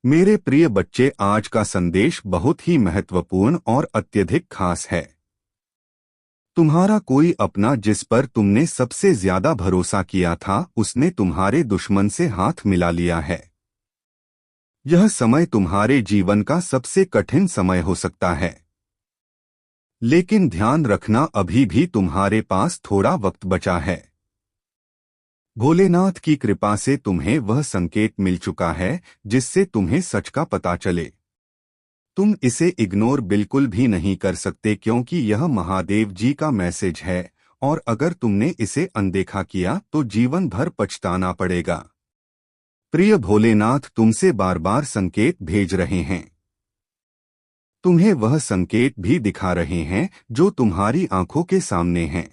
मेरे प्रिय बच्चे, आज का संदेश बहुत ही महत्वपूर्ण और अत्यधिक खास है। तुम्हारा कोई अपना जिस पर तुमने सबसे ज्यादा भरोसा किया था, उसने तुम्हारे दुश्मन से हाथ मिला लिया है। यह समय तुम्हारे जीवन का सबसे कठिन समय हो सकता है, लेकिन ध्यान रखना, अभी भी तुम्हारे पास थोड़ा वक्त बचा है। भोलेनाथ की कृपा से तुम्हें वह संकेत मिल चुका है जिससे तुम्हें सच का पता चले। तुम इसे इग्नोर बिल्कुल भी नहीं कर सकते, क्योंकि यह महादेव जी का मैसेज है, और अगर तुमने इसे अनदेखा किया तो जीवन भर पछताना पड़ेगा। प्रिय भोलेनाथ तुमसे बार बार संकेत भेज रहे हैं। तुम्हें वह संकेत भी दिखा रहे हैं जो तुम्हारी आंखों के सामने हैं,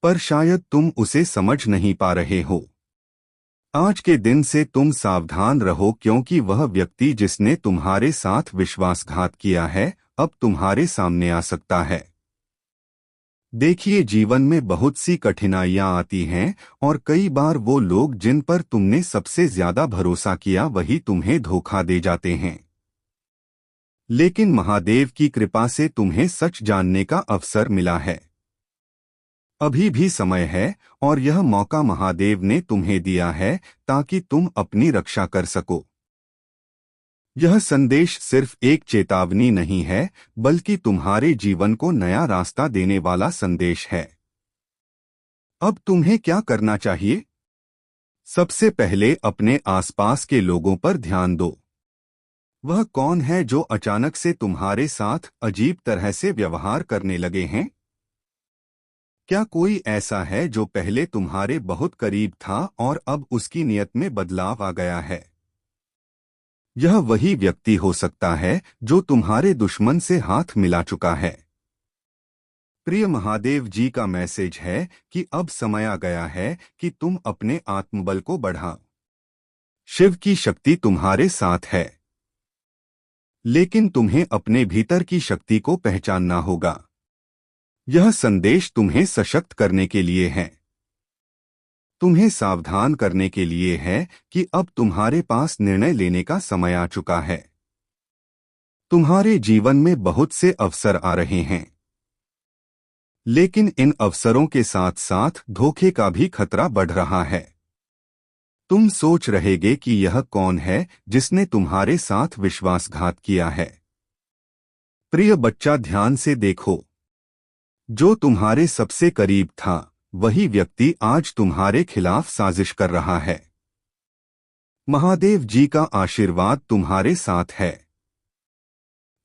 पर शायद तुम उसे समझ नहीं पा रहे हो। आज के दिन से तुम सावधान रहो, क्योंकि वह व्यक्ति जिसने तुम्हारे साथ विश्वासघात किया है अब तुम्हारे सामने आ सकता है। देखिए, जीवन में बहुत सी कठिनाइयां आती हैं, और कई बार वो लोग जिन पर तुमने सबसे ज्यादा भरोसा किया वही तुम्हें धोखा दे जाते हैं। लेकिन महादेव की कृपा से तुम्हें सच जानने का अवसर मिला है। अभी भी समय है, और यह मौका महादेव ने तुम्हें दिया है ताकि तुम अपनी रक्षा कर सको। यह संदेश सिर्फ एक चेतावनी नहीं है, बल्कि तुम्हारे जीवन को नया रास्ता देने वाला संदेश है। अब तुम्हें क्या करना चाहिए? सबसे पहले अपने आसपास के लोगों पर ध्यान दो। वह कौन है जो अचानक से तुम्हारे साथ अजीब तरह से व्यवहार करने लगे हैं? क्या कोई ऐसा है जो पहले तुम्हारे बहुत करीब था और अब उसकी नीयत में बदलाव आ गया है? यह वही व्यक्ति हो सकता है जो तुम्हारे दुश्मन से हाथ मिला चुका है। प्रिय महादेव जी का मैसेज है कि अब समय आ गया है कि तुम अपने आत्मबल को बढ़ाओ। शिव की शक्ति तुम्हारे साथ है, लेकिन तुम्हें अपने भीतर की शक्ति को पहचानना होगा। यह संदेश तुम्हें सशक्त करने के लिए है, तुम्हें सावधान करने के लिए है कि अब तुम्हारे पास निर्णय लेने का समय आ चुका है। तुम्हारे जीवन में बहुत से अवसर आ रहे हैं, लेकिन इन अवसरों के साथ साथ धोखे का भी खतरा बढ़ रहा है। तुम सोच रहेगे कि यह कौन है जिसने तुम्हारे साथ विश्वासघात किया है। प्रिय बच्चा, ध्यान से देखो। जो तुम्हारे सबसे करीब था वही व्यक्ति आज तुम्हारे खिलाफ साजिश कर रहा है। महादेव जी का आशीर्वाद तुम्हारे साथ है,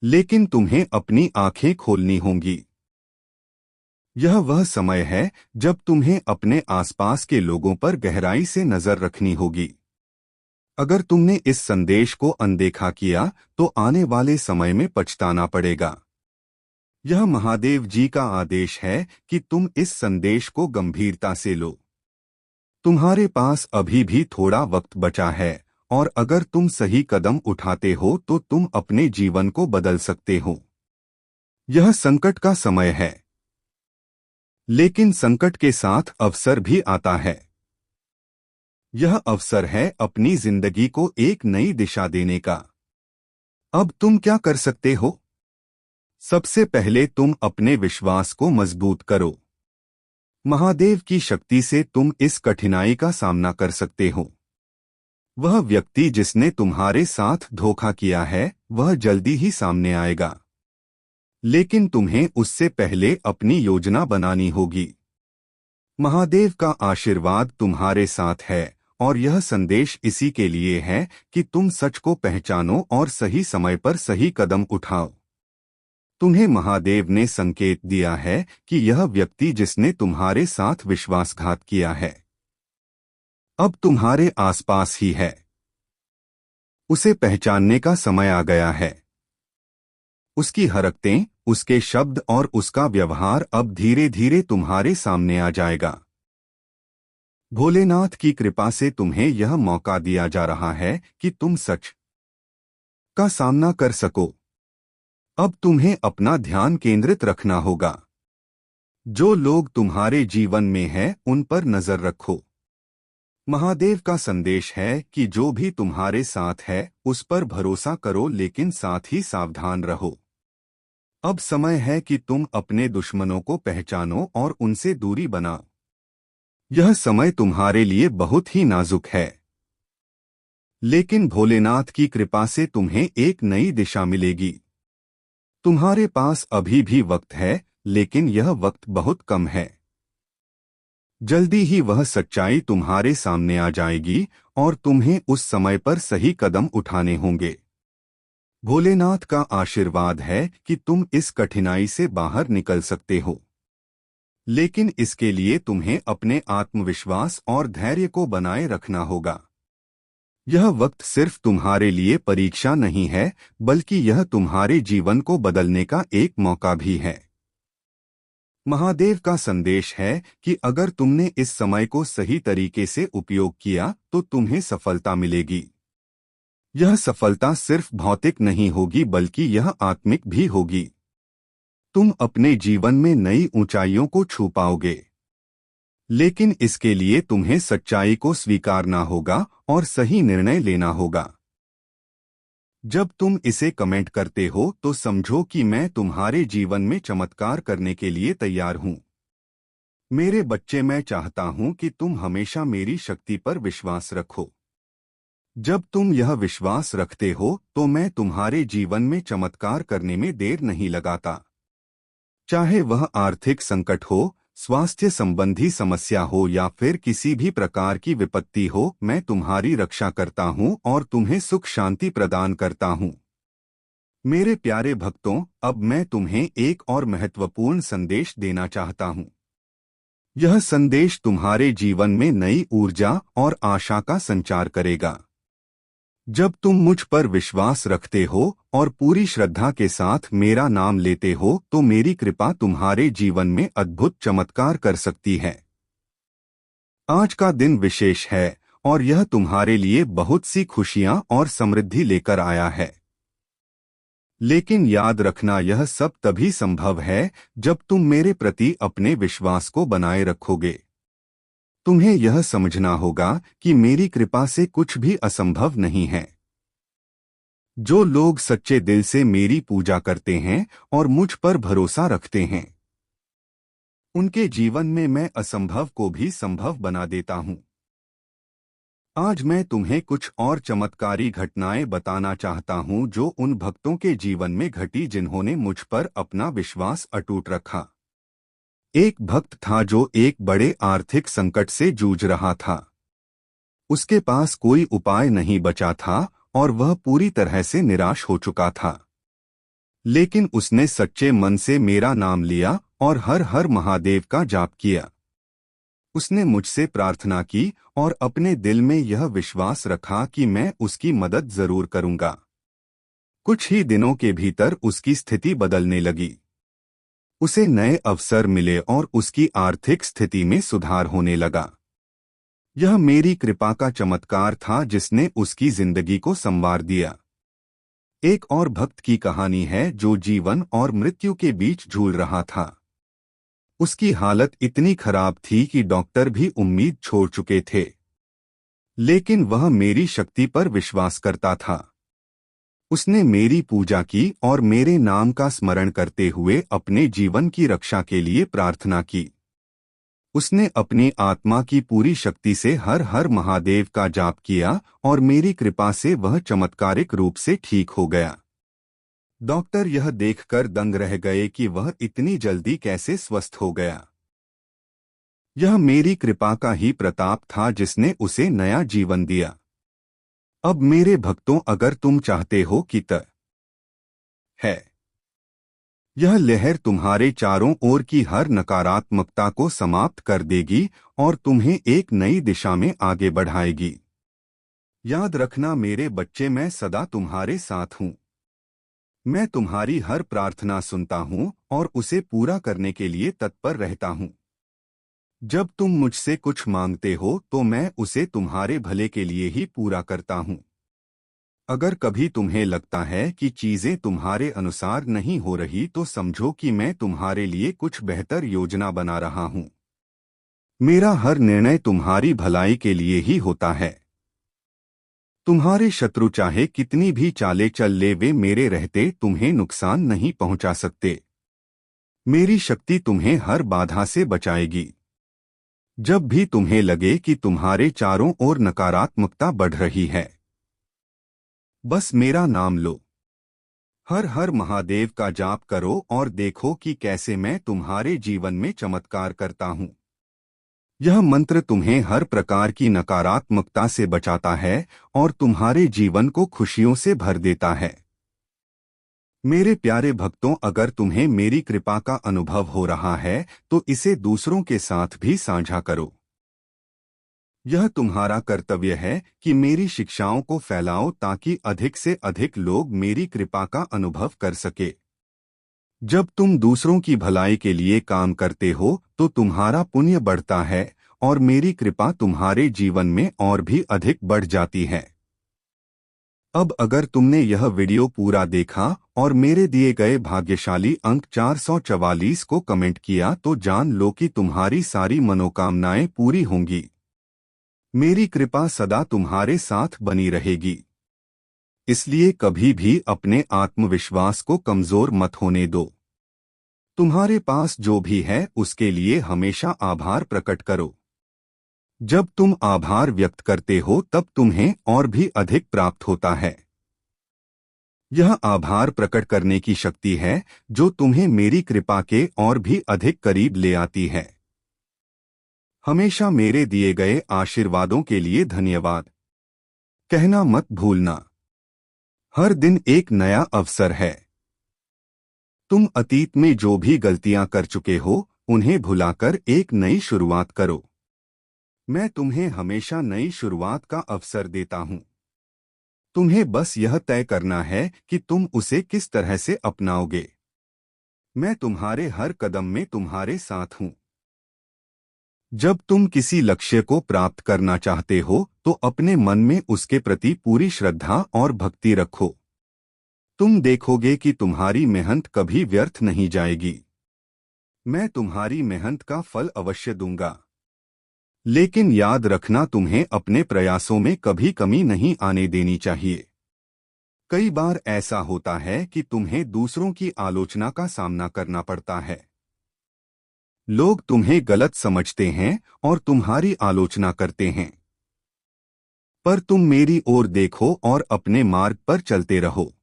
लेकिन तुम्हें अपनी आंखें खोलनी होंगी। यह वह समय है जब तुम्हें अपने आसपास के लोगों पर गहराई से नजर रखनी होगी। अगर तुमने इस संदेश को अनदेखा किया तो आने वाले समय में पछताना पड़ेगा। यह महादेव जी का आदेश है कि तुम इस संदेश को गंभीरता से लो। तुम्हारे पास अभी भी थोड़ा वक्त बचा है, और अगर तुम सही कदम उठाते हो तो तुम अपने जीवन को बदल सकते हो। यह संकट का समय है, लेकिन संकट के साथ अवसर भी आता है। यह अवसर है अपनी जिंदगी को एक नई दिशा देने का। अब तुम क्या कर सकते हो? सबसे पहले तुम अपने विश्वास को मजबूत करो। महादेव की शक्ति से तुम इस कठिनाई का सामना कर सकते हो। वह व्यक्ति जिसने तुम्हारे साथ धोखा किया है वह जल्दी ही सामने आएगा, लेकिन तुम्हें उससे पहले अपनी योजना बनानी होगी। महादेव का आशीर्वाद तुम्हारे साथ है, और यह संदेश इसी के लिए है कि तुम सच को पहचानो और सही समय पर सही कदम उठाओ। तुम्हें महादेव ने संकेत दिया है कि यह व्यक्ति जिसने तुम्हारे साथ विश्वासघात किया है अब तुम्हारे आसपास ही है। उसे पहचानने का समय आ गया है। उसकी हरकतें, उसके शब्द और उसका व्यवहार अब धीरे धीरे तुम्हारे सामने आ जाएगा। भोलेनाथ की कृपा से तुम्हें यह मौका दिया जा रहा है कि तुम सच का सामना कर सको। अब तुम्हें अपना ध्यान केंद्रित रखना होगा। जो लोग तुम्हारे जीवन में हैं उन पर नजर रखो। महादेव का संदेश है कि जो भी तुम्हारे साथ है उस पर भरोसा करो, लेकिन साथ ही सावधान रहो। अब समय है कि तुम अपने दुश्मनों को पहचानो और उनसे दूरी बनाओ। यह समय तुम्हारे लिए बहुत ही नाजुक है, लेकिन भोलेनाथ की कृपा से तुम्हें एक नई दिशा मिलेगी। तुम्हारे पास अभी भी वक्त है, लेकिन यह वक्त बहुत कम है। जल्दी ही वह सच्चाई तुम्हारे सामने आ जाएगी और तुम्हें उस समय पर सही कदम उठाने होंगे। भोलेनाथ का आशीर्वाद है कि तुम इस कठिनाई से बाहर निकल सकते हो, लेकिन इसके लिए तुम्हें अपने आत्मविश्वास और धैर्य को बनाए रखना होगा। यह वक्त सिर्फ तुम्हारे लिए परीक्षा नहीं है, बल्कि यह तुम्हारे जीवन को बदलने का एक मौका भी है। महादेव का संदेश है कि अगर तुमने इस समय को सही तरीके से उपयोग किया तो तुम्हें सफलता मिलेगी। यह सफलता सिर्फ भौतिक नहीं होगी, बल्कि यह आत्मिक भी होगी। तुम अपने जीवन में नई ऊंचाइयों को छू पाओगे, लेकिन इसके लिए तुम्हें सच्चाई को स्वीकारना होगा और सही निर्णय लेना होगा। जब तुम इसे कमेंट करते हो तो समझो कि मैं तुम्हारे जीवन में चमत्कार करने के लिए तैयार हूं। मेरे बच्चे, मैं चाहता हूं कि तुम हमेशा मेरी शक्ति पर विश्वास रखो। जब तुम यह विश्वास रखते हो तो मैं तुम्हारे जीवन में चमत्कार करने में देर नहीं लगाता। चाहे वह आर्थिक संकट हो, स्वास्थ्य संबंधी समस्या हो या फिर किसी भी प्रकार की विपत्ति हो, मैं तुम्हारी रक्षा करता हूं और तुम्हें सुख शांति प्रदान करता हूं। मेरे प्यारे भक्तों, अब मैं तुम्हें एक और महत्वपूर्ण संदेश देना चाहता हूं। यह संदेश तुम्हारे जीवन में नई ऊर्जा और आशा का संचार करेगा। जब तुम मुझ पर विश्वास रखते हो और पूरी श्रद्धा के साथ मेरा नाम लेते हो तो मेरी कृपा तुम्हारे जीवन में अद्भुत चमत्कार कर सकती है। आज का दिन विशेष है और यह तुम्हारे लिए बहुत सी खुशियां और समृद्धि लेकर आया है। लेकिन याद रखना, यह सब तभी संभव है जब तुम मेरे प्रति अपने विश्वास को बनाए रखोगे। तुम्हें यह समझना होगा कि मेरी कृपा से कुछ भी असंभव नहीं है। जो लोग सच्चे दिल से मेरी पूजा करते हैं और मुझ पर भरोसा रखते हैं, उनके जीवन में मैं असंभव को भी संभव बना देता हूं। आज मैं तुम्हें कुछ और चमत्कारी घटनाएं बताना चाहता हूं जो उन भक्तों के जीवन में घटी जिन्होंने मुझ पर अपना विश्वास अटूट रखा। एक भक्त था जो एक बड़े आर्थिक संकट से जूझ रहा था। उसके पास कोई उपाय नहीं बचा था और वह पूरी तरह से निराश हो चुका था। लेकिन उसने सच्चे मन से मेरा नाम लिया और हर हर महादेव का जाप किया। उसने मुझसे प्रार्थना की और अपने दिल में यह विश्वास रखा कि मैं उसकी मदद जरूर करूंगा। कुछ ही दिनों के भीतर उसकी स्थिति बदलने लगी। उसे नए अवसर मिले और उसकी आर्थिक स्थिति में सुधार होने लगा। यह मेरी कृपा का चमत्कार था जिसने उसकी जिंदगी को संवार दिया। एक और भक्त की कहानी है जो जीवन और मृत्यु के बीच झूल रहा था। उसकी हालत इतनी खराब थी कि डॉक्टर भी उम्मीद छोड़ चुके थे, लेकिन वह मेरी शक्ति पर विश्वास करता था। उसने मेरी पूजा की और मेरे नाम का स्मरण करते हुए अपने जीवन की रक्षा के लिए प्रार्थना की। उसने अपनी आत्मा की पूरी शक्ति से हर हर महादेव का जाप किया और मेरी कृपा से वह चमत्कारिक रूप से ठीक हो गया। डॉक्टर यह देखकर दंग रह गए कि वह इतनी जल्दी कैसे स्वस्थ हो गया। यह मेरी कृपा का ही प्रताप था जिसने उसे नया जीवन दिया। अब मेरे भक्तों, अगर तुम चाहते हो कि है यह लहर तुम्हारे चारों ओर की हर नकारात्मकता को समाप्त कर देगी और तुम्हें एक नई दिशा में आगे बढ़ाएगी। याद रखना मेरे बच्चे, मैं सदा तुम्हारे साथ हूँ। मैं तुम्हारी हर प्रार्थना सुनता हूँ और उसे पूरा करने के लिए तत्पर रहता हूँ। जब तुम मुझसे कुछ मांगते हो तो मैं उसे तुम्हारे भले के लिए ही पूरा करता हूँ। अगर कभी तुम्हें लगता है कि चीजें तुम्हारे अनुसार नहीं हो रही तो समझो कि मैं तुम्हारे लिए कुछ बेहतर योजना बना रहा हूँ। मेरा हर निर्णय तुम्हारी भलाई के लिए ही होता है। तुम्हारे शत्रु चाहे कितनी भी चालें चल ले, वे मेरे रहते तुम्हें नुकसान नहीं पहुंचा सकते। मेरी शक्ति तुम्हें हर बाधा से बचाएगी। जब भी तुम्हें लगे कि तुम्हारे चारों ओर नकारात्मकता बढ़ रही है, बस मेरा नाम लो। हर हर महादेव का जाप करो और देखो कि कैसे मैं तुम्हारे जीवन में चमत्कार करता हूँ। यह मंत्र तुम्हें हर प्रकार की नकारात्मकता से बचाता है और तुम्हारे जीवन को खुशियों से भर देता है। मेरे प्यारे भक्तों, अगर तुम्हें मेरी कृपा का अनुभव हो रहा है तो इसे दूसरों के साथ भी साझा करो। यह तुम्हारा कर्तव्य है कि मेरी शिक्षाओं को फैलाओ ताकि अधिक से अधिक लोग मेरी कृपा का अनुभव कर सके। जब तुम दूसरों की भलाई के लिए काम करते हो तो तुम्हारा पुण्य बढ़ता है और मेरी कृपा तुम्हारे जीवन में और भी अधिक बढ़ जाती है। अब अगर तुमने यह वीडियो पूरा देखा और मेरे दिए गए भाग्यशाली अंक 444 को कमेंट किया तो जान लो कि तुम्हारी सारी मनोकामनाएं पूरी होंगी। मेरी कृपा सदा तुम्हारे साथ बनी रहेगी। इसलिए कभी भी अपने आत्मविश्वास को कमजोर मत होने दो। तुम्हारे पास जो भी है उसके लिए हमेशा आभार प्रकट करो। जब तुम आभार व्यक्त करते हो तब तुम्हें और भी अधिक प्राप्त होता है। यह आभार प्रकट करने की शक्ति है जो तुम्हें मेरी कृपा के और भी अधिक करीब ले आती है। हमेशा मेरे दिए गए आशीर्वादों के लिए धन्यवाद कहना मत भूलना। हर दिन एक नया अवसर है। तुम अतीत में जो भी गलतियां कर चुके हो उन्हें भुलाकर एक नई शुरुआत करो। मैं तुम्हें हमेशा नई शुरुआत का अवसर देता हूं। तुम्हें बस यह तय करना है कि तुम उसे किस तरह से अपनाओगे। मैं तुम्हारे हर कदम में तुम्हारे साथ हूं। जब तुम किसी लक्ष्य को प्राप्त करना चाहते हो तो अपने मन में उसके प्रति पूरी श्रद्धा और भक्ति रखो। तुम देखोगे कि तुम्हारी मेहनत कभी व्यर्थ नहीं जाएगी। मैं तुम्हारी मेहनत का फल अवश्य दूंगा। लेकिन याद रखना, तुम्हें अपने प्रयासों में कभी कमी नहीं आने देनी चाहिए। कई बार ऐसा होता है कि तुम्हें दूसरों की आलोचना का सामना करना पड़ता है। लोग तुम्हें गलत समझते हैं और तुम्हारी आलोचना करते हैं। पर तुम मेरी ओर देखो और अपने मार्ग पर चलते रहो।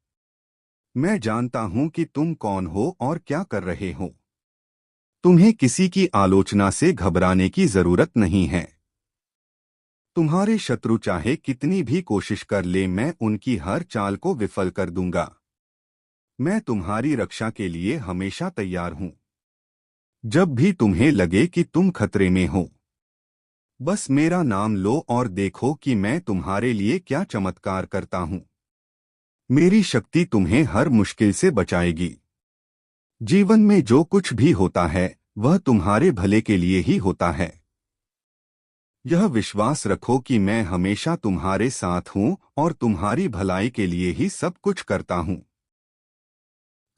मैं जानता हूं कि तुम कौन हो और क्या कर रहे हो। तुम्हें किसी की आलोचना से घबराने की जरूरत नहीं है। तुम्हारे शत्रु चाहे कितनी भी कोशिश कर ले, मैं उनकी हर चाल को विफल कर दूंगा। मैं तुम्हारी रक्षा के लिए हमेशा तैयार हूं। जब भी तुम्हें लगे कि तुम खतरे में हो, बस मेरा नाम लो और देखो कि मैं तुम्हारे लिए क्या चमत्कार करता हूं। मेरी शक्ति तुम्हें हर मुश्किल से बचाएगी। जीवन में जो कुछ भी होता है वह तुम्हारे भले के लिए ही होता है। यह विश्वास रखो कि मैं हमेशा तुम्हारे साथ हूं और तुम्हारी भलाई के लिए ही सब कुछ करता हूं।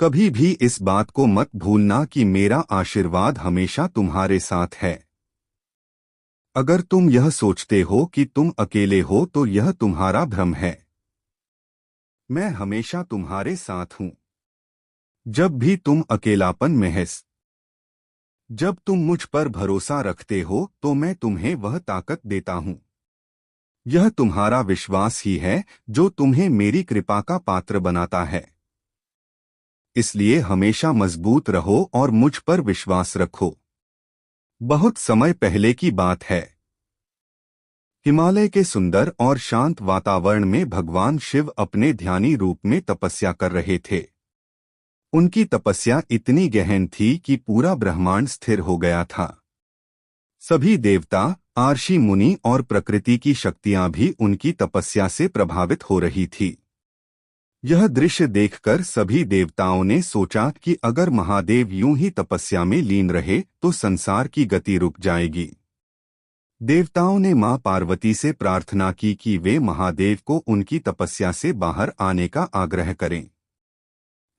कभी भी इस बात को मत भूलना कि मेरा आशीर्वाद हमेशा तुम्हारे साथ है। अगर तुम यह सोचते हो कि तुम अकेले हो तो यह तुम्हारा भ्रम है। मैं हमेशा तुम्हारे साथ हूं। जब भी तुम अकेलापन महसूस, जब तुम मुझ पर भरोसा रखते हो तो मैं तुम्हें वह ताकत देता हूं। यह तुम्हारा विश्वास ही है जो तुम्हें मेरी कृपा का पात्र बनाता है। इसलिए हमेशा मजबूत रहो और मुझ पर विश्वास रखो। बहुत समय पहले की बात है। हिमालय के सुंदर और शांत वातावरण में भगवान शिव अपने ध्यानी रूप में तपस्या कर रहे थे। उनकी तपस्या इतनी गहन थी कि पूरा ब्रह्मांड स्थिर हो गया था। सभी देवता, आर्षि मुनि और प्रकृति की शक्तियां भी उनकी तपस्या से प्रभावित हो रही थी। यह दृश्य देखकर सभी देवताओं ने सोचा कि अगर महादेव यूं ही तपस्या में लीन रहे तो संसार की गति रुक जाएगी। देवताओं ने मां पार्वती से प्रार्थना की कि वे महादेव को उनकी तपस्या से बाहर आने का आग्रह करें।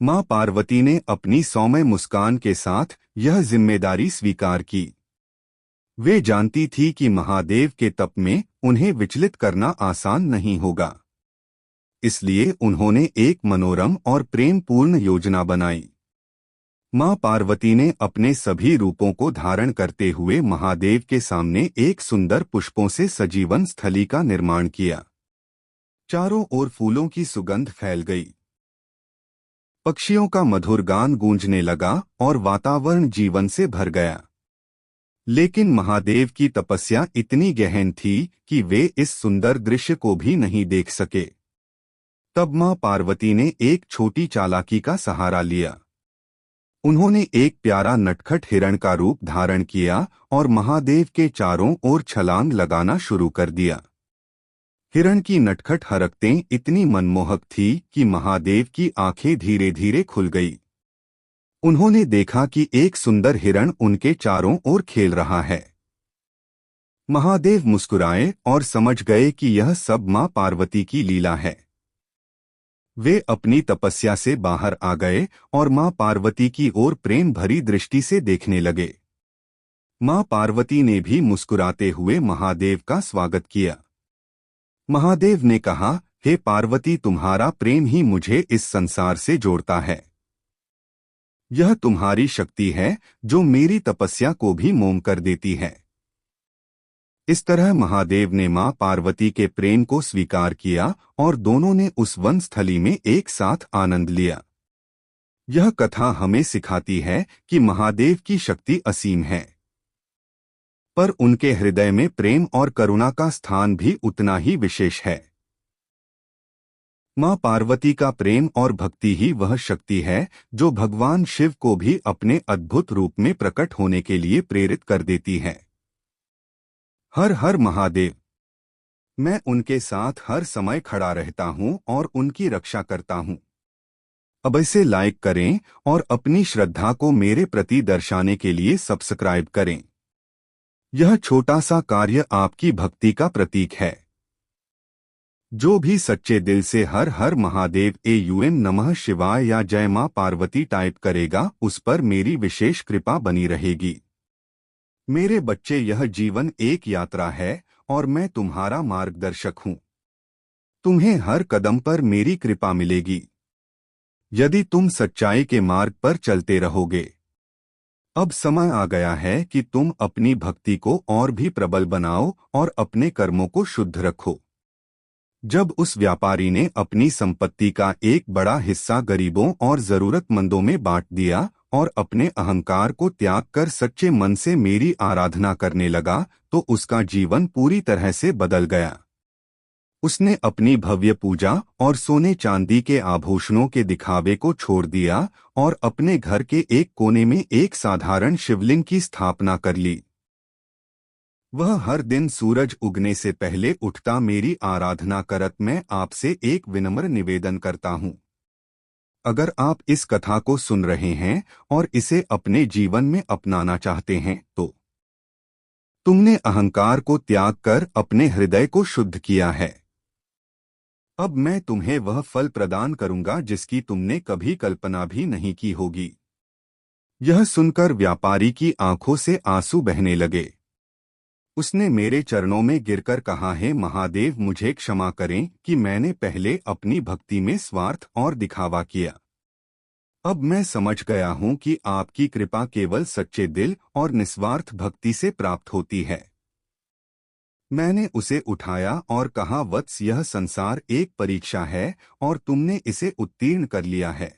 मां पार्वती ने अपनी सौम्य मुस्कान के साथ यह जिम्मेदारी स्वीकार की। वे जानती थी कि महादेव के तप में उन्हें विचलित करना आसान नहीं होगा। इसलिए उन्होंने एक मनोरम और प्रेमपूर्ण योजना बनाई। मां पार्वती ने अपने सभी रूपों को धारण करते हुए महादेव के सामने एक सुंदर पुष्पों से सजीवन स्थली का निर्माण किया। चारों ओर फूलों की सुगंध फैल गई, पक्षियों का मधुर गान गूंजने लगा और वातावरण जीवन से भर गया। लेकिन महादेव की तपस्या इतनी गहन थी कि वे इस सुंदर दृश्य को भी नहीं देख सके। तब मां पार्वती ने एक छोटी चालाकी का सहारा लिया। उन्होंने एक प्यारा नटखट हिरण का रूप धारण किया और महादेव के चारों ओर छलांग लगाना शुरू कर दिया। हिरण की नटखट हरकतें इतनी मनमोहक थी कि महादेव की आंखें धीरे धीरे खुल गई। उन्होंने देखा कि एक सुंदर हिरण उनके चारों ओर खेल रहा है। महादेव मुस्कुराए और समझ गए कि यह सब मां पार्वती की लीला है। वे अपनी तपस्या से बाहर आ गए और मां पार्वती की ओर प्रेम भरी दृष्टि से देखने लगे। मां पार्वती ने भी मुस्कुराते हुए महादेव का स्वागत किया। महादेव ने कहा, हे पार्वती, तुम्हारा प्रेम ही मुझे इस संसार से जोड़ता है। यह तुम्हारी शक्ति है जो मेरी तपस्या को भी मोम कर देती है। इस तरह महादेव ने मां पार्वती के प्रेम को स्वीकार किया और दोनों ने उस वन स्थली में एक साथ आनंद लिया। यह कथा हमें सिखाती है कि महादेव की शक्ति असीम है, पर उनके हृदय में प्रेम और करुणा का स्थान भी उतना ही विशेष है। मां पार्वती का प्रेम और भक्ति ही वह शक्ति है जो भगवान शिव को भी अपने अद्भुत रूप में प्रकट होने के लिए प्रेरित कर देती है। हर हर महादेव। मैं उनके साथ हर समय खड़ा रहता हूं और उनकी रक्षा करता हूं। अब इसे लाइक करें और अपनी श्रद्धा को मेरे प्रति दर्शाने के लिए सब्सक्राइब करें। यह छोटा सा कार्य आपकी भक्ति का प्रतीक है। जो भी सच्चे दिल से हर हर महादेव नमः शिवाय या जय मां पार्वती टाइप करेगा, उस पर मेरी विशेष कृपा बनी रहेगी। मेरे बच्चे, यह जीवन एक यात्रा है और मैं तुम्हारा मार्गदर्शक हूं। तुम्हें हर कदम पर मेरी कृपा मिलेगी यदि तुम सच्चाई के मार्ग पर चलते रहोगे। अब समय आ गया है कि तुम अपनी भक्ति को और भी प्रबल बनाओ और अपने कर्मों को शुद्ध रखो। जब उस व्यापारी ने अपनी संपत्ति का एक बड़ा हिस्सा गरीबों और जरूरतमंदों में बांट दिया और अपने अहंकार को त्याग कर सच्चे मन से मेरी आराधना करने लगा, तो उसका जीवन पूरी तरह से बदल गया। उसने अपनी भव्य पूजा और सोने चांदी के आभूषणों के दिखावे को छोड़ दिया और अपने घर के एक कोने में एक साधारण शिवलिंग की स्थापना कर ली। वह हर दिन सूरज उगने से पहले उठता मेरी आराधना करत। मैं आपसे एक विनम्र निवेदन करता हूं, अगर आप इस कथा को सुन रहे हैं और इसे अपने जीवन में अपनाना चाहते हैं, तो तुमने अहंकार को त्याग कर अपने हृदय को शुद्ध किया है। अब मैं तुम्हें वह फल प्रदान करूंगा जिसकी तुमने कभी कल्पना भी नहीं की होगी। यह सुनकर व्यापारी की आंखों से आंसू बहने लगे। उसने मेरे चरणों में गिरकर कहा, हे महादेव, मुझे क्षमा करें कि मैंने पहले अपनी भक्ति में स्वार्थ और दिखावा किया। अब मैं समझ गया हूं कि आपकी कृपा केवल सच्चे दिल और निस्वार्थ भक्ति से प्राप्त होती है। मैंने उसे उठाया और कहा, वत्स, यह संसार एक परीक्षा है और तुमने इसे उत्तीर्ण कर लिया है।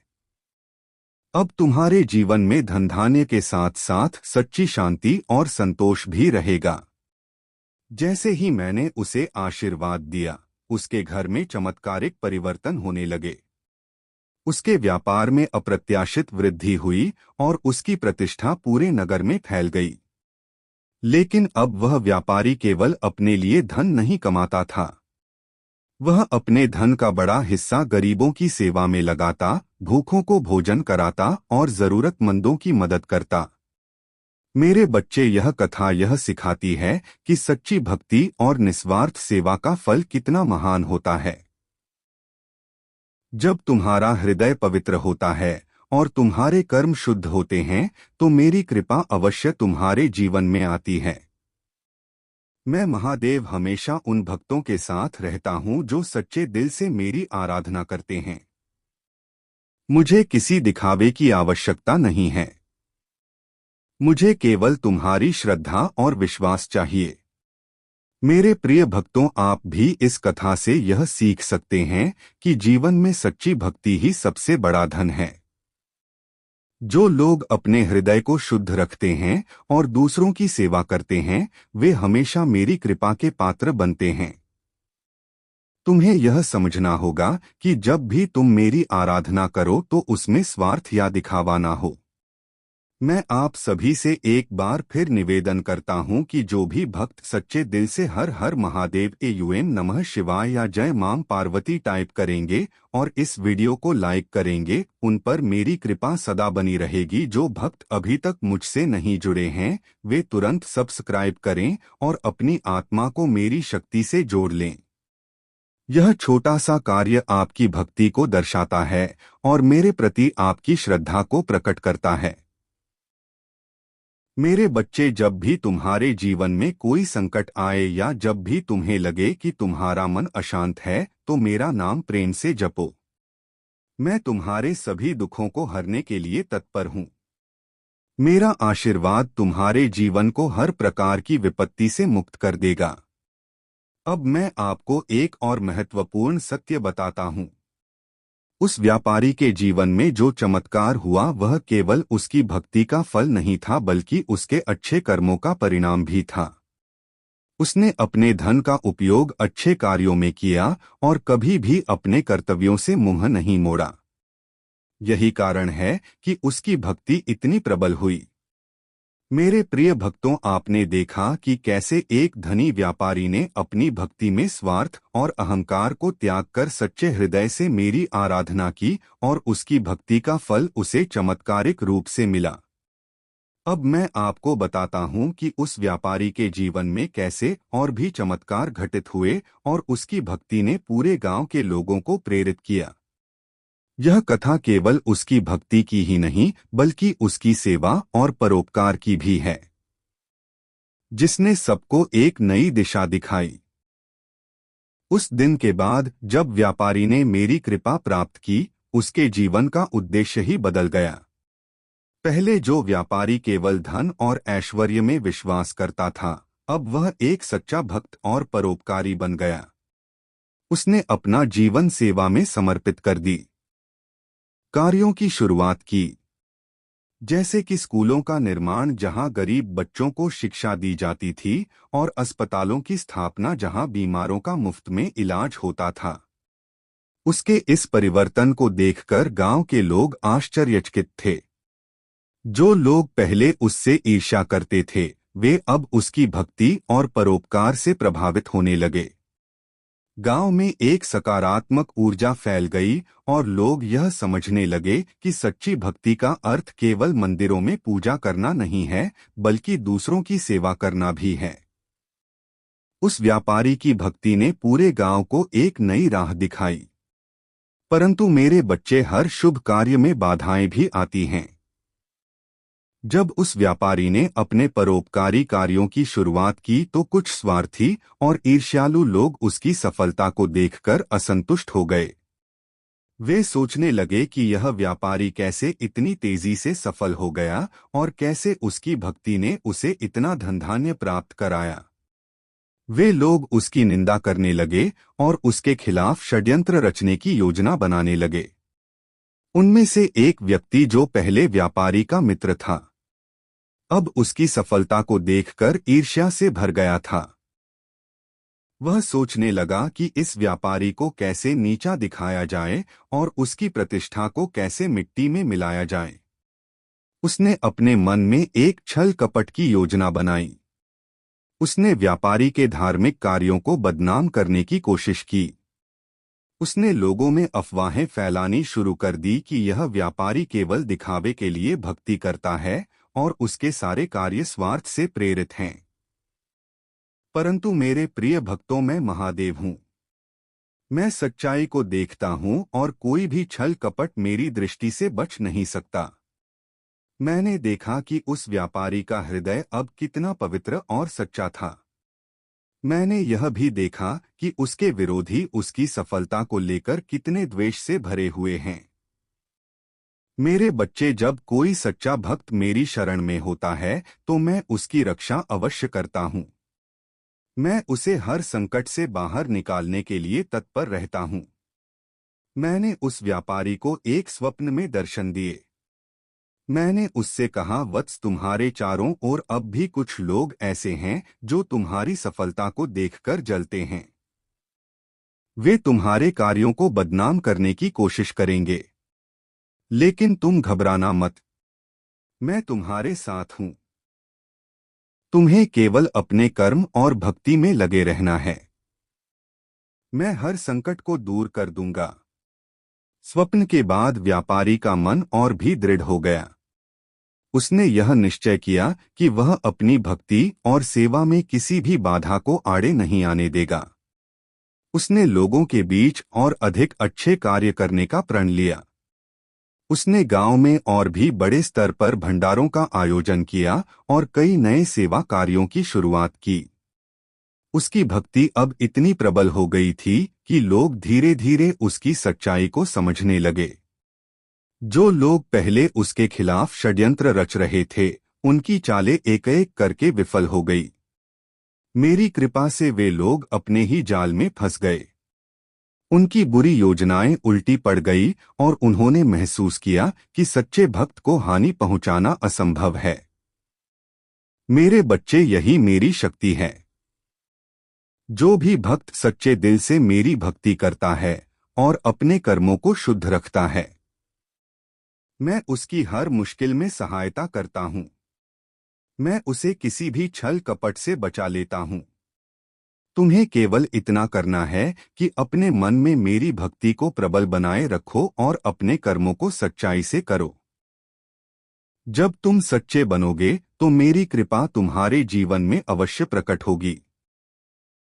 अब तुम्हारे जीवन में धन धान्य के साथ साथ सच्ची शांति और संतोष भी रहेगा। जैसे ही मैंने उसे आशीर्वाद दिया, उसके घर में चमत्कारिक परिवर्तन होने लगे। उसके व्यापार में अप्रत्याशित वृद्धि हुई और उसकी प्रतिष्ठा पूरे नगर में फैल गई। लेकिन अब वह व्यापारी केवल अपने लिए धन नहीं कमाता था। वह अपने धन का बड़ा हिस्सा गरीबों की सेवा में लगाता, भूखों को भोजन कराता और जरूरतमंदों की मदद करता। मेरे बच्चे, यह कथा यह सिखाती है कि सच्ची भक्ति और निस्वार्थ सेवा का फल कितना महान होता है। जब तुम्हारा हृदय पवित्र होता है और तुम्हारे कर्म शुद्ध होते हैं, तो मेरी कृपा अवश्य तुम्हारे जीवन में आती है। मैं महादेव हमेशा उन भक्तों के साथ रहता हूँ जो सच्चे दिल से मेरी आराधना करते हैं। मुझे किसी दिखावे की आवश्यकता नहीं है। मुझे केवल तुम्हारी श्रद्धा और विश्वास चाहिए। मेरे प्रिय भक्तों, आप भी इस कथा से यह सीख सकते हैं कि जीवन में सच्ची भक्ति ही सबसे बड़ा धन है। जो लोग अपने हृदय को शुद्ध रखते हैं और दूसरों की सेवा करते हैं, वे हमेशा मेरी कृपा के पात्र बनते हैं। तुम्हें यह समझना होगा कि जब भी तुम मेरी आराधना करो तो उसमें स्वार्थ या दिखावा ना हो। मैं आप सभी से एक बार फिर निवेदन करता हूं कि जो भी भक्त सच्चे दिल से हर हर महादेव एयूएम नमः शिवाय या जय मां पार्वती टाइप करेंगे और इस वीडियो को लाइक करेंगे, उन पर मेरी कृपा सदा बनी रहेगी। जो भक्त अभी तक मुझसे नहीं जुड़े हैं, वे तुरंत सब्सक्राइब करें और अपनी आत्मा को मेरी शक्ति से जोड़ लें। यह छोटा सा कार्य आपकी भक्ति को दर्शाता है और मेरे प्रति आपकी श्रद्धा को प्रकट करता है। मेरे बच्चे, जब भी तुम्हारे जीवन में कोई संकट आए या जब भी तुम्हें लगे कि तुम्हारा मन अशांत है, तो मेरा नाम प्रेम से जपो। मैं तुम्हारे सभी दुखों को हरने के लिए तत्पर हूँ। मेरा आशीर्वाद तुम्हारे जीवन को हर प्रकार की विपत्ति से मुक्त कर देगा। अब मैं आपको एक और महत्वपूर्ण सत्य बताता हूँ। उस व्यापारी के जीवन में जो चमत्कार हुआ वह केवल उसकी भक्ति का फल नहीं था, बल्कि उसके अच्छे कर्मों का परिणाम भी था। उसने अपने धन का उपयोग अच्छे कार्यों में किया और कभी भी अपने कर्तव्यों से मुंह नहीं मोड़ा। यही कारण है कि उसकी भक्ति इतनी प्रबल हुई। मेरे प्रिय भक्तों, आपने देखा कि कैसे एक धनी व्यापारी ने अपनी भक्ति में स्वार्थ और अहंकार को त्याग कर सच्चे हृदय से मेरी आराधना की और उसकी भक्ति का फल उसे चमत्कारिक रूप से मिला। अब मैं आपको बताता हूँ कि उस व्यापारी के जीवन में कैसे और भी चमत्कार घटित हुए और उसकी भक्ति ने पूरे गांव के लोगों को प्रेरित किया। यह कथा केवल उसकी भक्ति की ही नहीं, बल्कि उसकी सेवा और परोपकार की भी है, जिसने सबको एक नई दिशा दिखाई। उस दिन के बाद जब व्यापारी ने मेरी कृपा प्राप्त की, उसके जीवन का उद्देश्य ही बदल गया। पहले जो व्यापारी केवल धन और ऐश्वर्य में विश्वास करता था, अब वह एक सच्चा भक्त और परोपकारी बन गया। उसने अपना जीवन सेवा में समर्पित कर दी। कार्यों की शुरुआत की, जैसे कि स्कूलों का निर्माण जहां गरीब बच्चों को शिक्षा दी जाती थी और अस्पतालों की स्थापना जहां बीमारों का मुफ्त में इलाज होता था। उसके इस परिवर्तन को देखकर गांव के लोग आश्चर्यचकित थे। जो लोग पहले उससे ईर्ष्या करते थे, वे अब उसकी भक्ति और परोपकार से प्रभावित होने लगे। गांव में एक सकारात्मक ऊर्जा फैल गई और लोग यह समझने लगे कि सच्ची भक्ति का अर्थ केवल मंदिरों में पूजा करना नहीं है, बल्कि दूसरों की सेवा करना भी है। उस व्यापारी की भक्ति ने पूरे गांव को एक नई राह दिखाई। परंतु मेरे बच्चे, हर शुभ कार्य में बाधाएं भी आती हैं। जब उस व्यापारी ने अपने परोपकारी कार्यों की शुरुआत की तो कुछ स्वार्थी और ईर्ष्यालु लोग उसकी सफलता को देखकर असंतुष्ट हो गए। वे सोचने लगे कि यह व्यापारी कैसे इतनी तेजी से सफल हो गया और कैसे उसकी भक्ति ने उसे इतना धनधान्य प्राप्त कराया। वे लोग उसकी निंदा करने लगे और उसके खिलाफ षड्यंत्र रचने की योजना बनाने लगे। उनमें से एक व्यक्ति, जो पहले व्यापारी का मित्र था, अब उसकी सफलता को देखकर ईर्ष्या से भर गया था। वह सोचने लगा कि इस व्यापारी को कैसे नीचा दिखाया जाए और उसकी प्रतिष्ठा को कैसे मिट्टी में मिलाया जाए। उसने अपने मन में एक छल कपट की योजना बनाई। उसने व्यापारी के धार्मिक कार्यों को बदनाम करने की कोशिश की। उसने लोगों में अफवाहें फैलानी शुरू कर दी कि यह व्यापारी केवल दिखावे के लिए भक्ति करता है और उसके सारे कार्य स्वार्थ से प्रेरित हैं। परंतु मेरे प्रिय भक्तों, मैं महादेव हूँ। मैं सच्चाई को देखता हूँ और कोई भी छल कपट मेरी दृष्टि से बच नहीं सकता। मैंने देखा कि उस व्यापारी का हृदय अब कितना पवित्र और सच्चा था। मैंने यह भी देखा कि उसके विरोधी उसकी सफलता को लेकर कितने द्वेष से भरे हुए हैं। मेरे बच्चे, जब कोई सच्चा भक्त मेरी शरण में होता है तो मैं उसकी रक्षा अवश्य करता हूँ। मैं उसे हर संकट से बाहर निकालने के लिए तत्पर रहता हूँ। मैंने उस व्यापारी को एक स्वप्न में दर्शन दिए। मैंने उससे कहा, वत्स, तुम्हारे चारों ओर अब भी कुछ लोग ऐसे हैं जो तुम्हारी सफलता को देखकर जलते हैं। वे तुम्हारे कार्यों को बदनाम करने की कोशिश करेंगे, लेकिन तुम घबराना मत। मैं तुम्हारे साथ हूं। तुम्हें केवल अपने कर्म और भक्ति में लगे रहना है। मैं हर संकट को दूर कर दूंगा। स्वप्न के बाद व्यापारी का मन और भी दृढ़ हो गया। उसने यह निश्चय किया कि वह अपनी भक्ति और सेवा में किसी भी बाधा को आड़े नहीं आने देगा। उसने लोगों के बीच और अधिक अच्छे कार्य करने का प्रण लिया। उसने गांव में और भी बड़े स्तर पर भंडारों का आयोजन किया और कई नए सेवा कार्यों की शुरुआत की। उसकी भक्ति अब इतनी प्रबल हो गई थी कि लोग धीरे धीरे उसकी सच्चाई को समझने लगे। जो लोग पहले उसके खिलाफ षड्यंत्र रच रहे थे, उनकी चालें एक एक करके विफल हो गई। मेरी कृपा से वे लोग अपने ही जाल में फंस गए। उनकी बुरी योजनाएं उल्टी पड़ गई और उन्होंने महसूस किया कि सच्चे भक्त को हानि पहुंचाना असंभव है। मेरे बच्चे, यही मेरी शक्ति है। जो भी भक्त सच्चे दिल से मेरी भक्ति करता है और अपने कर्मों को शुद्ध रखता है, मैं उसकी हर मुश्किल में सहायता करता हूं। मैं उसे किसी भी छल कपट से बचा लेता हूं। तुम्हें केवल इतना करना है कि अपने मन में मेरी भक्ति को प्रबल बनाए रखो और अपने कर्मों को सच्चाई से करो। जब तुम सच्चे बनोगे तो मेरी कृपा तुम्हारे जीवन में अवश्य प्रकट होगी।